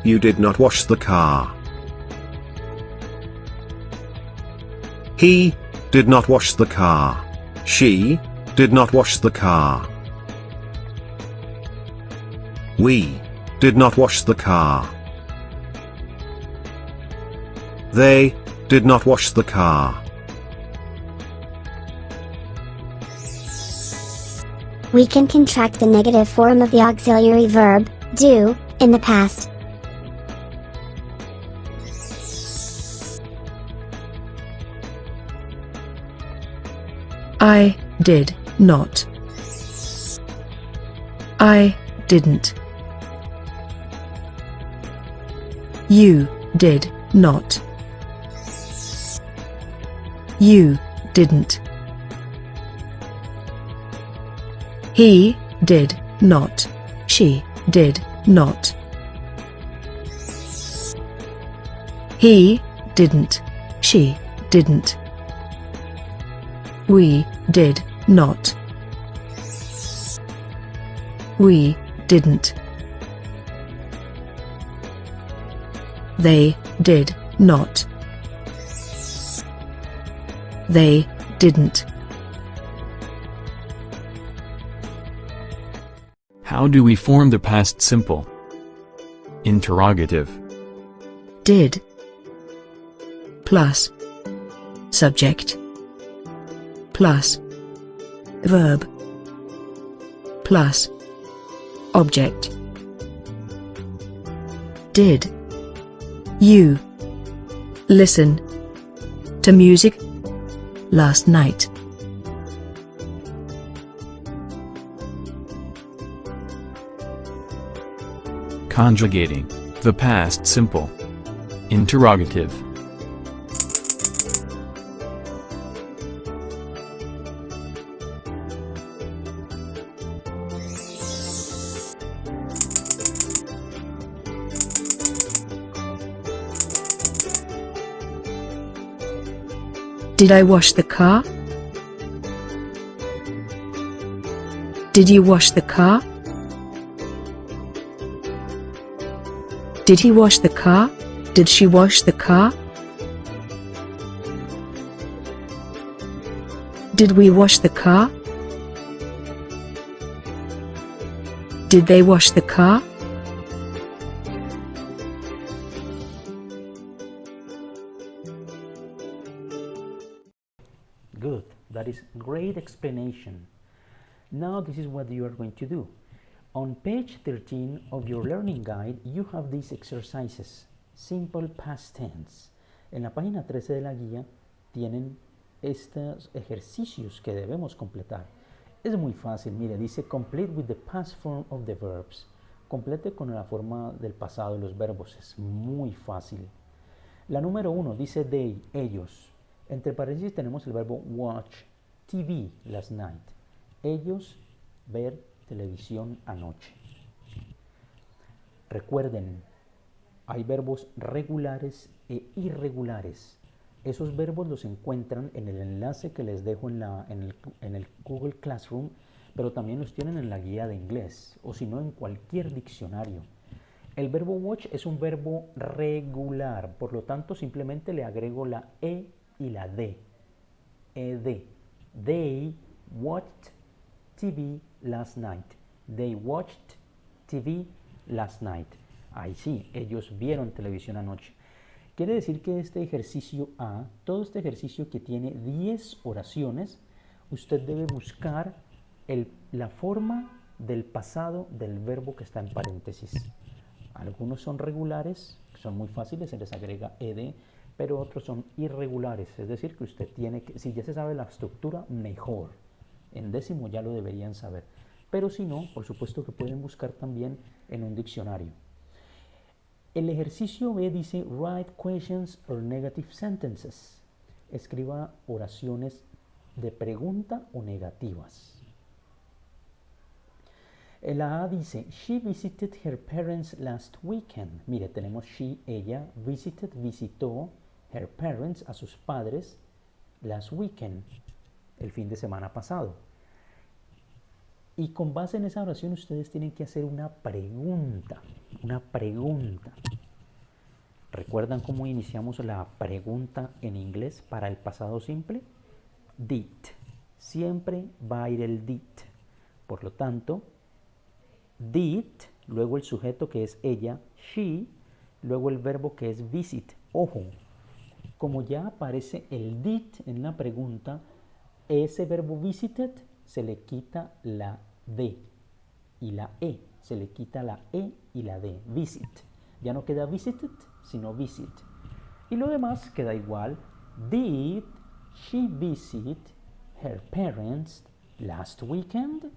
You did not wash the car. He did not wash the car. She did not wash the car. We did not wash the car. They did not wash the car. We can contract the negative form of the auxiliary verb, do, in the past. I did not. I didn't. You did not. You didn't. He did not. She did not. He didn't. She didn't. We did not. We didn't. They did not. They didn't. How do we form the past simple? Interrogative. Did plus subject plus verb plus object. Did you listen to music last night? Conjugating the past simple. Interrogative. Did I wash the car? Did you wash the car? Did he wash the car? Did she wash the car? Did we wash the car? Did they wash the car? Good. That is great explanation. Now this is what you are going to do. On page 13 of your learning guide, you have these exercises. Simple past tense. En la página 13 de la guía tienen estos ejercicios que debemos completar. Es muy fácil, mire, dice complete with the past form of the verbs. Complete con la forma del pasado de los verbos. Es muy fácil. La número 1 dice they, ellos. Entre paréntesis tenemos el verbo watch TV last night. Ellos ver televisión anoche. Recuerden, hay verbos regulares e irregulares. Esos verbos los encuentran en el enlace que les dejo en el Google Classroom, pero también los tienen en la guía de inglés, o si no en cualquier diccionario. El verbo watch es un verbo regular, por lo tanto simplemente le agrego la E y la D. ED. They watched TV last night. They watched TV last night. Ahí sí, ellos vieron televisión anoche. Quiere decir que este ejercicio A, todo este ejercicio que tiene 10 oraciones, usted debe buscar la forma del pasado del verbo que está en paréntesis. Algunos son regulares, son muy fáciles, se les agrega ed, pero otros son irregulares, es decir, que usted tiene que, si ya se sabe la estructura, mejor. En décimo ya lo deberían saber, pero si no, por supuesto que pueden buscar también en un diccionario. El ejercicio B dice write questions or negative sentences. Escriba oraciones de pregunta o negativas. La A dice she visited her parents last weekend. Mire, tenemos she, ella, visited, visitó, her parents, a sus padres, last weekend, el fin de semana pasado. Y con base en esa oración ustedes tienen que hacer una pregunta. ¿Recuerdan cómo iniciamos la pregunta en inglés para el pasado simple? Did. Siempre va a ir el did. Por lo tanto, did, luego el sujeto que es ella, she, luego el verbo que es visit. Ojo, como ya aparece el did en la pregunta, ese verbo visited se le quita la D y la E, se le quita la E y la D, visit. Ya no queda visited, sino visit. Y lo demás queda igual. Did she visit her parents last weekend?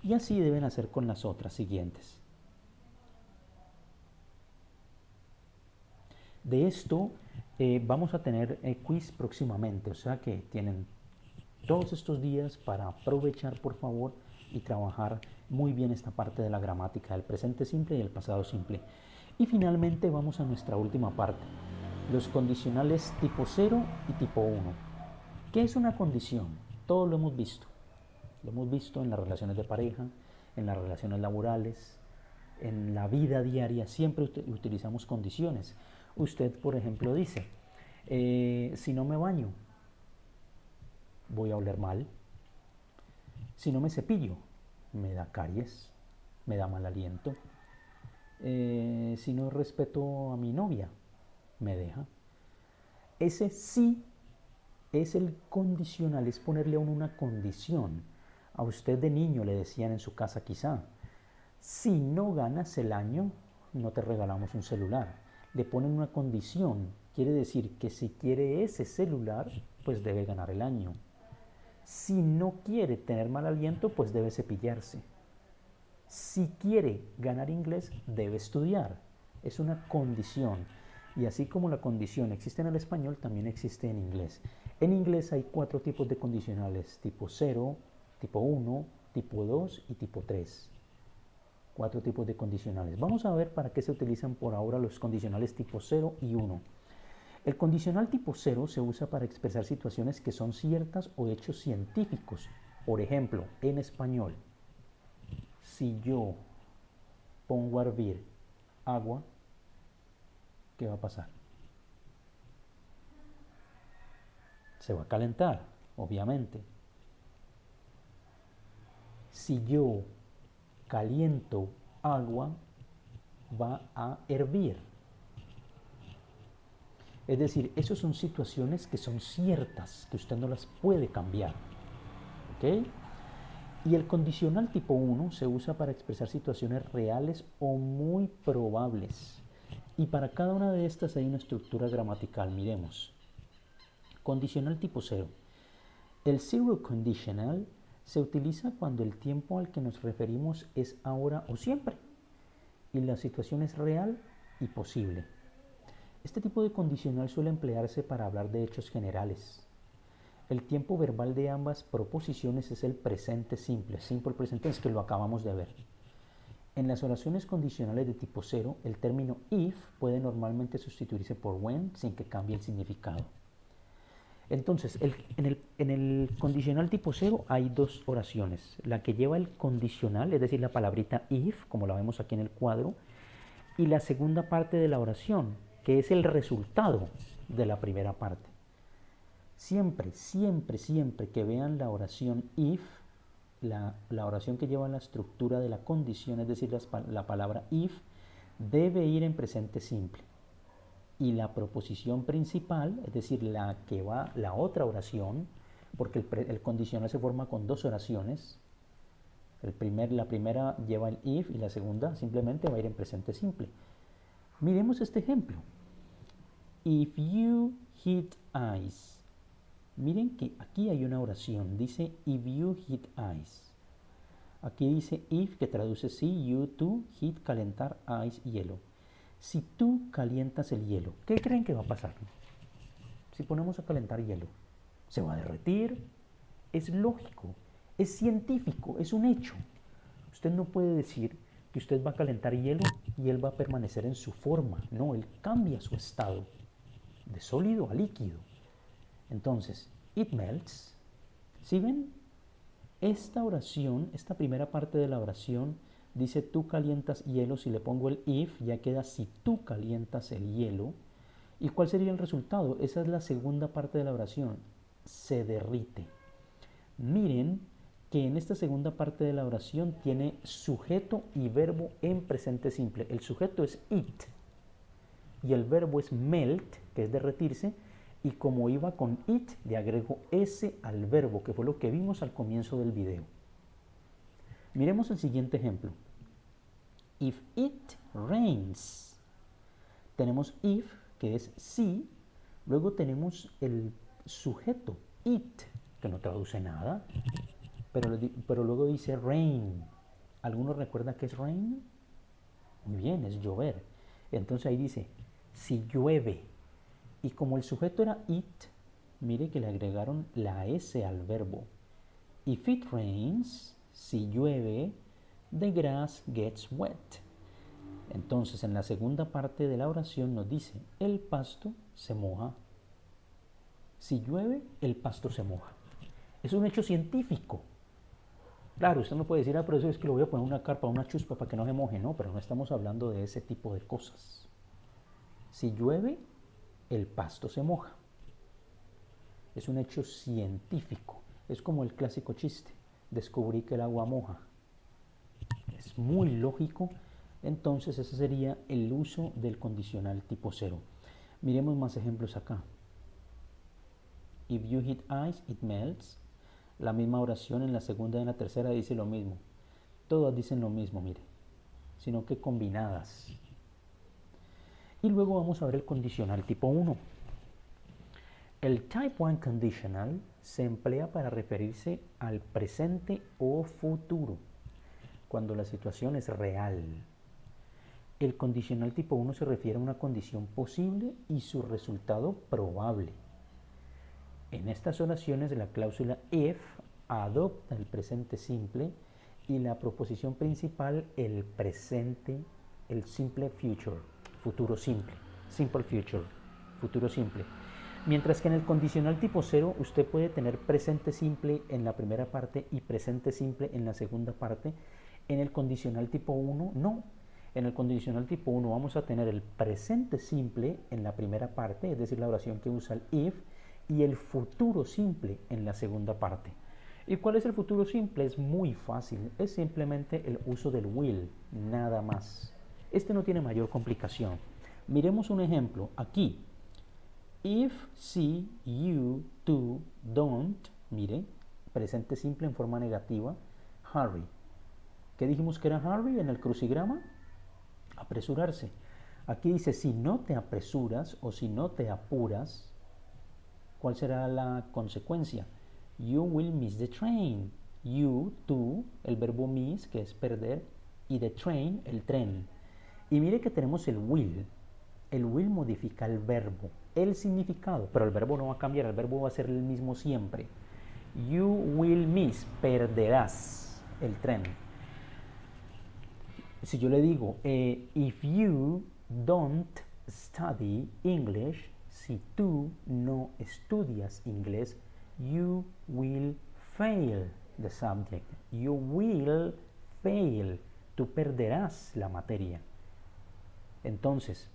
Y así deben hacer con las otras siguientes. De esto vamos a tener quiz próximamente, o sea que tienen todos estos días para aprovechar, por favor, y trabajar muy bien esta parte de la gramática del presente simple y el pasado simple. Y finalmente vamos a nuestra última parte, los condicionales tipo 0 y tipo 1. ¿Qué es una condición? Todo lo hemos visto. Lo hemos visto en las relaciones de pareja, en las relaciones laborales, en la vida diaria, siempre utilizamos condiciones. Usted, por ejemplo, dice, si no me baño, voy a oler mal. Si no me cepillo, me da caries, me da mal aliento. Si no respeto a mi novia, me deja. Ese sí es el condicional, es ponerle a uno una condición. A usted de niño le decían en su casa quizá, si no ganas el año, no te regalamos un celular. Le ponen una condición, quiere decir que si quiere ese celular, pues debe ganar el año. Si no quiere tener mal aliento, pues debe cepillarse. Si quiere ganar inglés, debe estudiar. Es una condición. Y así como la condición existe en el español, también existe en inglés. En inglés hay 4 tipos de condicionales, tipo 0, tipo 1, tipo 2 y tipo 3. 4 tipos de condicionales. Vamos a ver para qué se utilizan por ahora los condicionales tipo 0 y 1. El condicional tipo 0 se usa para expresar situaciones que son ciertas o hechos científicos. Por ejemplo, en español, si yo pongo a hervir agua, ¿qué va a pasar? Se va a calentar, obviamente. Si yo caliento agua, va a hervir. Es decir, esas son situaciones que son ciertas, que usted no las puede cambiar. ¿Ok? Y el condicional tipo 1 se usa para expresar situaciones reales o muy probables. Y para cada una de estas hay una estructura gramatical. Miremos. Condicional tipo 0. El zero conditional se utiliza cuando el tiempo al que nos referimos es ahora o siempre. Y la situación es real y posible. Este tipo de condicional suele emplearse para hablar de hechos generales. El tiempo verbal de ambas proposiciones es el presente simple, simple presente, es que lo acabamos de ver. En las oraciones condicionales de tipo 0, el término if puede normalmente sustituirse por when sin que cambie el significado. Entonces, en el condicional tipo 0 hay 2 oraciones. La que lleva el condicional, es decir, la palabrita if, como la vemos aquí en el cuadro, y la segunda parte de la oración, que es el resultado de la primera parte. Siempre, siempre, siempre que vean la oración if, la oración que lleva la estructura de la condición, es decir, la palabra if, debe ir en presente simple. Y la proposición principal, es decir, la que va la otra oración, porque el condicional se forma con 2 oraciones. La primera lleva el if y la segunda simplemente va a ir en presente simple. Miremos este ejemplo. If you hit ice. Miren que aquí hay una oración, dice if you hit ice. Aquí dice if, que traduce si, you, tú, hit, calentar, ice, hielo. Si tú calientas el hielo, ¿qué creen que va a pasar? Si ponemos a calentar hielo, ¿se va a derretir? Es lógico, es científico, es un hecho. Usted no puede decir que usted va a calentar hielo y él va a permanecer en su forma. No, él cambia su estado de sólido a líquido. Entonces, it melts. ¿Sí ven? Esta oración, esta primera parte de la oración dice tú calientas hielo. Si le pongo el if, ya queda si tú calientas el hielo. ¿Y cuál sería el resultado? Esa es la segunda parte de la oración. Se derrite. Miren que en esta segunda parte de la oración tiene sujeto y verbo en presente simple. El sujeto es it y el verbo es melt, que es derretirse, y como iba con it, le agrego s al verbo, que fue lo que vimos al comienzo del video. Miremos el siguiente ejemplo. If it rains. Tenemos if, que es si, luego tenemos el sujeto, it, que no traduce nada, pero luego dice rain. ¿Alguno recuerda qué es rain? Muy bien, es llover. Entonces ahí dice, si llueve. Y como el sujeto era it, Mire que le agregaron la S al verbo. If it rains, si llueve, the grass gets wet. Entonces, en la segunda parte de la oración nos dice, el pasto se moja. Si llueve, el pasto se moja. Es un hecho científico. Claro, usted me puede decir, pero eso es que lo voy a poner una carpa, una chuspa para que no se moje. No, pero no estamos hablando de ese tipo de cosas. Si llueve, el pasto se moja. Es un hecho científico. Es como el clásico chiste. Descubrí que el agua moja. Es muy lógico. Entonces ese sería el uso del condicional tipo 0. Miremos más ejemplos acá. If you hit ice, it melts. La misma oración en la segunda y en la tercera dice lo mismo. Todas dicen lo mismo, mire. Sino que combinadas. Y luego vamos a ver el condicional tipo 1. El Type 1 Conditional se emplea para referirse al presente o futuro, cuando la situación es real. El condicional tipo 1 se refiere a una condición posible y su resultado probable. En estas oraciones la cláusula if adopta el presente simple y la proposición principal el presente, el simple future, futuro simple, simple future, futuro simple. Mientras que en el condicional tipo 0 usted puede tener presente simple en la primera parte y presente simple en la segunda parte. En el condicional tipo 1 no. En el condicional tipo 1 vamos a tener el presente simple en la primera parte, es decir, la oración que usa el if, y el futuro simple en la segunda parte. ¿Y cuál es el futuro simple? Es muy fácil, es simplemente el uso del will, nada más. Este no tiene mayor complicación. Miremos un ejemplo aquí. If, si, you, do, don't, mire, presente simple en forma negativa, hurry. ¿Qué dijimos que era hurry en el crucigrama? Apresurarse. Aquí dice, si no te apresuras o si no te apuras, ¿cuál será la consecuencia? You will miss the train. You, tú, el verbo miss, que es perder, y the train, el tren. Y mire que tenemos el will. El will modifica el verbo, el significado, pero el verbo no va a cambiar, el verbo va a ser el mismo siempre. You will miss, perderás el tren. Si yo le digo, if you don't study English, si tú no estudias inglés, you will fail the subject. You will fail. Tú perderás la materia. Entonces,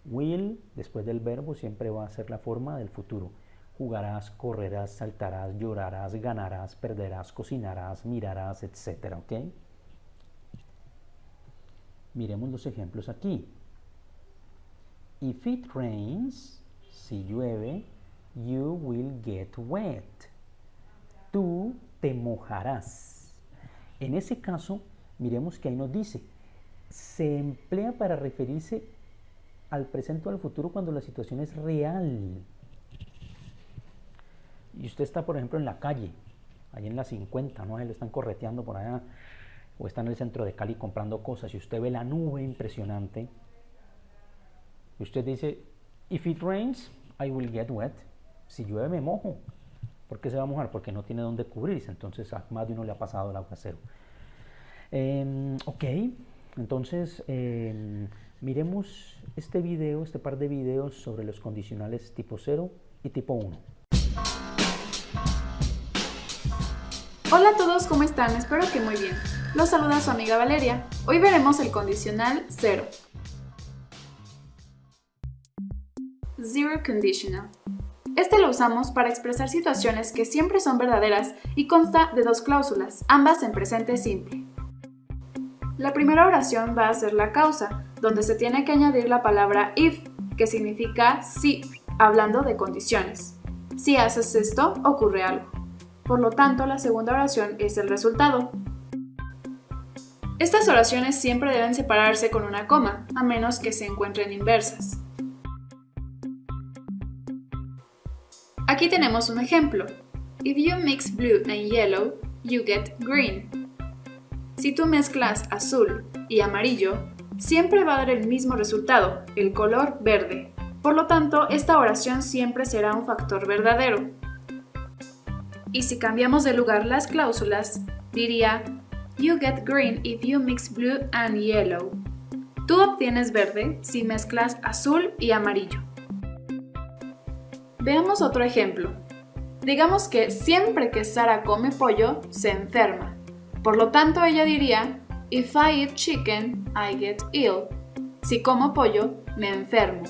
will, después del verbo, siempre va a ser la forma del futuro. Jugarás, correrás, saltarás, llorarás, ganarás, perderás, cocinarás, mirarás, etc. ¿Ok? Miremos los ejemplos aquí. If it rains, si llueve, you will get wet. Tú te mojarás. En ese caso, miremos que ahí nos dice, se emplea para referirse al presente o al futuro cuando la situación es real. Y usted está, por ejemplo, en la calle, ahí en la 50, ¿no? Ahí lo están correteando por allá, o está en el centro de Cali comprando cosas, y usted ve la nube impresionante, y usted dice, if it rains, I will get wet. Si llueve me mojo. ¿Por qué se va a mojar? Porque no tiene dónde cubrirse. Entonces a más de uno le ha pasado el aguacero. Ok, entonces miremos este video, este par de videos sobre los condicionales tipo 0 y tipo 1. Hola a todos, ¿cómo están? Espero que muy bien. Los saluda su amiga Valeria. Hoy veremos el condicional 0. Zero conditional. Este lo usamos para expresar situaciones que siempre son verdaderas y consta de dos cláusulas, ambas en presente simple. La primera oración va a ser la causa, donde se tiene que añadir la palabra if, que significa si, hablando de condiciones. Si haces esto, ocurre algo. Por lo tanto, la segunda oración es el resultado. Estas oraciones siempre deben separarse con una coma, a menos que se encuentren inversas. Aquí tenemos un ejemplo. If you mix blue and yellow, you get green. Si tú mezclas azul y amarillo, siempre va a dar el mismo resultado, el color verde. Por lo tanto, esta oración siempre será un factor verdadero. Y si cambiamos de lugar las cláusulas, diría You get green if you mix blue and yellow. Tú obtienes verde si mezclas azul y amarillo. Veamos otro ejemplo. Digamos que siempre que Sara come pollo, se enferma. Por lo tanto, ella diría If I eat chicken, I get ill. Si como pollo, me enfermo.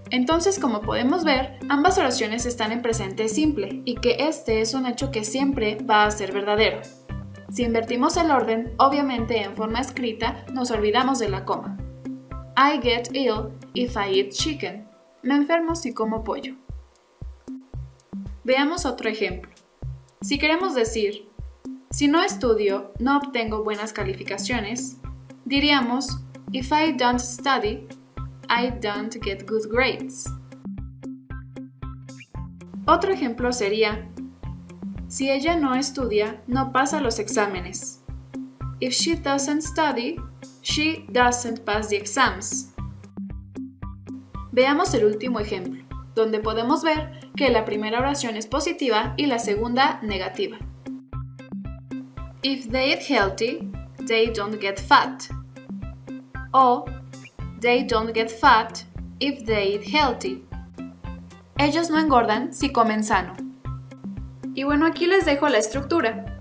Entonces, como podemos ver, ambas oraciones están en presente simple y que este es un hecho que siempre va a ser verdadero. Si invertimos el orden, obviamente en forma escrita nos olvidamos de la coma. I get ill if I eat chicken. Me enfermo si como pollo. Veamos otro ejemplo. Si queremos decir, si no estudio, no obtengo buenas calificaciones, diríamos, If I don't study, I don't get good grades. Otro ejemplo sería, si ella no estudia, no pasa los exámenes. If she doesn't study, she doesn't pass the exams. Veamos el último ejemplo, donde podemos ver que la primera oración es positiva y la segunda negativa. If they eat healthy, they don't get fat. O they don't get fat if they eat healthy. Ellos no engordan si comen sano. Y bueno, aquí les dejo la estructura.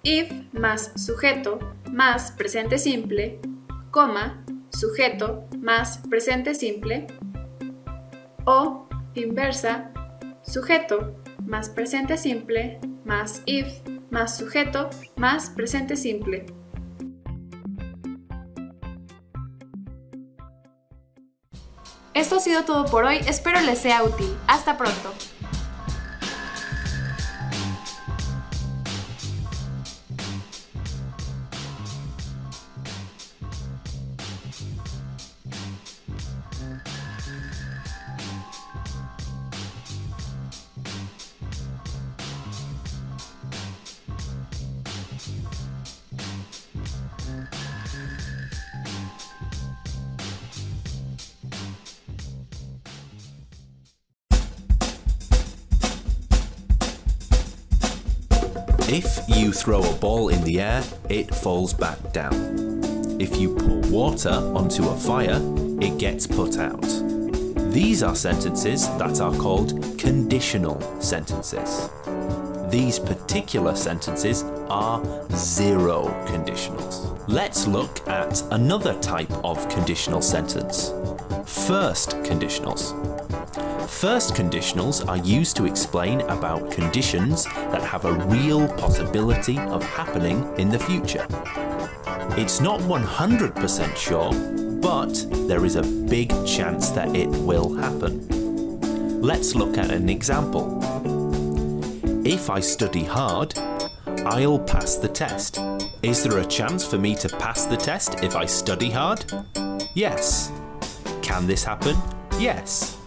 If más sujeto más presente simple, coma, sujeto más presente simple. O inversa, sujeto más presente simple más if más sujeto más presente simple. Esto ha sido todo por hoy, espero les sea útil. Hasta pronto. If you throw a ball in the air, it falls back down. If you pour water onto a fire, it gets put out. These are sentences that are called conditional sentences. These particular sentences are zero conditionals. Let's look at another type of conditional sentence. First conditionals. First conditionals are used to explain about conditions that have a real possibility of happening in the future. It's not 100% sure, but there is a big chance that it will happen. Let's look at an example. If I study hard, I'll pass the test. Is there a chance for me to pass the test if I study hard? Yes. Can this happen? Yes.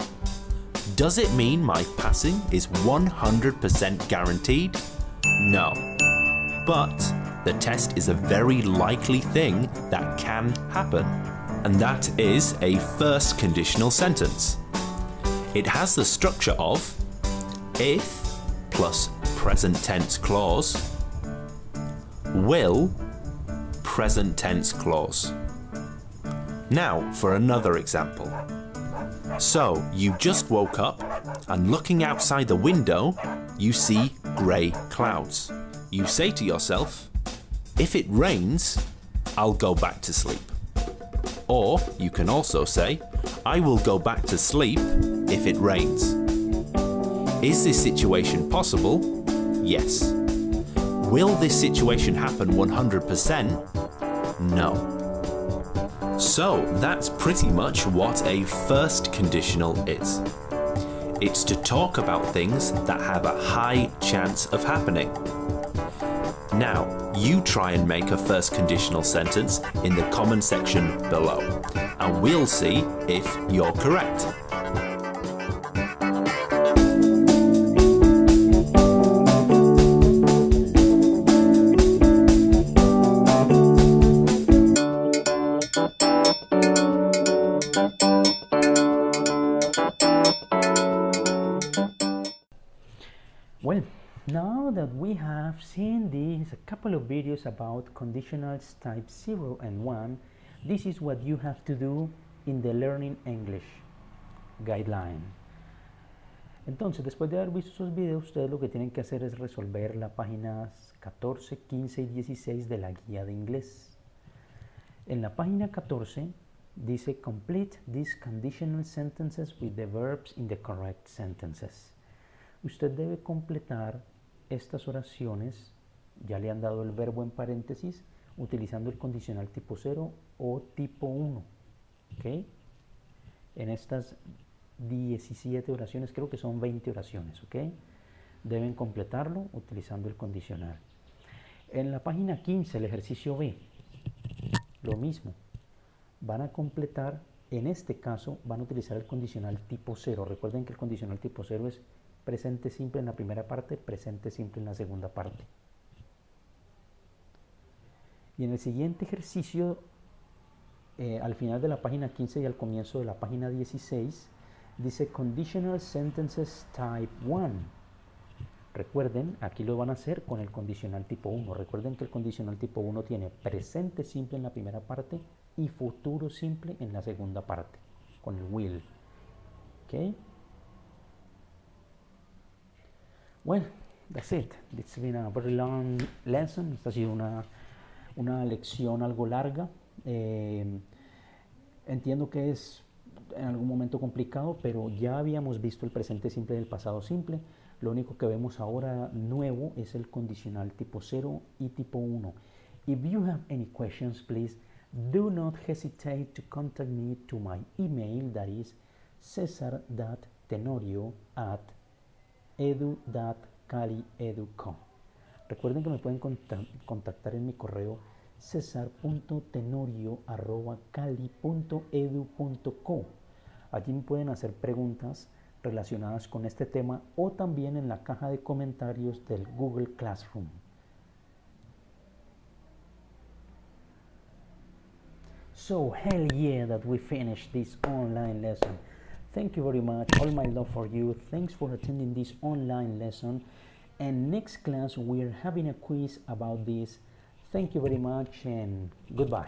Does it mean my passing is 100% guaranteed? No. But the test is a very likely thing that can happen. And that is a first conditional sentence. It has the structure of if plus present tense clause, will present tense clause. Now for another example. So you just woke up and looking outside the window, you see grey clouds. You say to yourself, if it rains, I'll go back to sleep. Or you can also say, I will go back to sleep if it rains. Is this situation possible? Yes. Will this situation happen 100%? No. So that's pretty much what a first conditional is. It's to talk about things that have a high chance of happening. Now, you try and make a first conditional sentence in the comment section below, and we'll see if you're correct. seen these a couple of videos about conditionals type 0 and 1. This is what you have to do in the Learning English guideline. Entonces, después de haber visto esos videos, ustedes lo que tienen que hacer es resolver las páginas 14, 15 y 16 de la guía de inglés. En la página 14 dice complete these conditional sentences with the verbs in the correct sentences. Usted debe completar estas oraciones, ya le han dado el verbo en paréntesis, utilizando el condicional tipo 0 o tipo 1. ¿Okay? En estas 17 oraciones, creo que son 20 oraciones, ¿ok? Deben completarlo utilizando el condicional. En la página 15, el ejercicio B, lo mismo. Van a completar, en este caso, van a utilizar el condicional tipo 0. Recuerden que el condicional tipo 0 es presente simple en la primera parte, presente simple en la segunda parte. Y en el siguiente ejercicio, al final de la página 15 y al comienzo de la página 16, dice Conditional Sentences Type 1. Recuerden, aquí lo van a hacer con el condicional tipo 1. Recuerden que el condicional tipo 1 tiene presente simple en la primera parte y futuro simple en la segunda parte, con el will. ¿Ok? Well, that's it. It's been a very long lesson. Esta ha sido una lección algo larga. Entiendo que es en algún momento complicado, pero ya habíamos visto el presente simple del pasado simple. Lo único que vemos ahora nuevo es el condicional tipo 0 y tipo 1. If you have any questions, please do not hesitate to contact me to my email, that is cesar.tenorio@edu.cali.edu.co. Recuerden que me pueden contactar en mi correo cesar.tenorio@cali.edu.co. Allí me pueden hacer preguntas relacionadas con este tema o también en la caja de comentarios del Google Classroom. So, hell yeah that we finished this online lesson. Thank you very much. All my love for you. Thanks for attending this online lesson. And next class we're having a quiz about this. Thank you very much and goodbye.